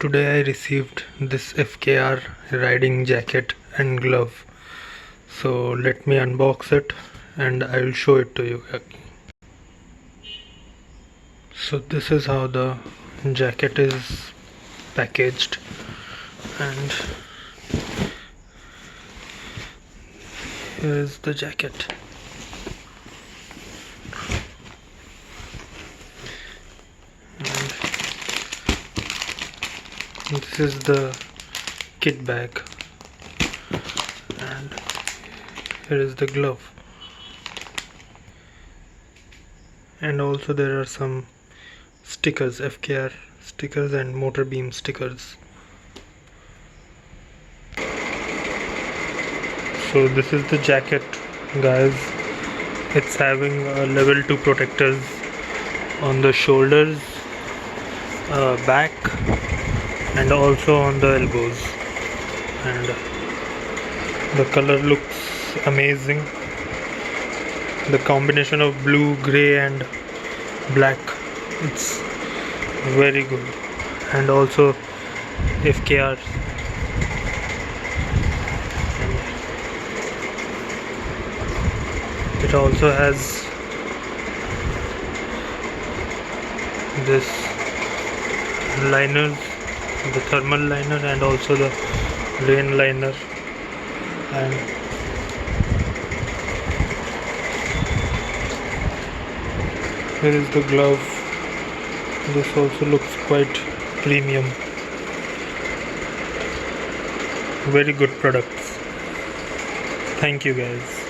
Today I received this FKR riding jacket and glove. So let me unbox it and I will show it to you. So this is how the jacket is packaged, and here is the jacket. And this is the kit bag, and here is the glove, and also there are some stickers, FKR stickers and motor beam stickers. So this is the jacket, guys. It's having level 2 protectors on the shoulders, back, and also on the elbows, and the color looks amazing. The combination of blue, grey and black, it's very good. And also FKR, it also has this liners, the thermal liner and also the rain liner, and here is the glove. This also looks quite premium. Very good products. Thank you, guys.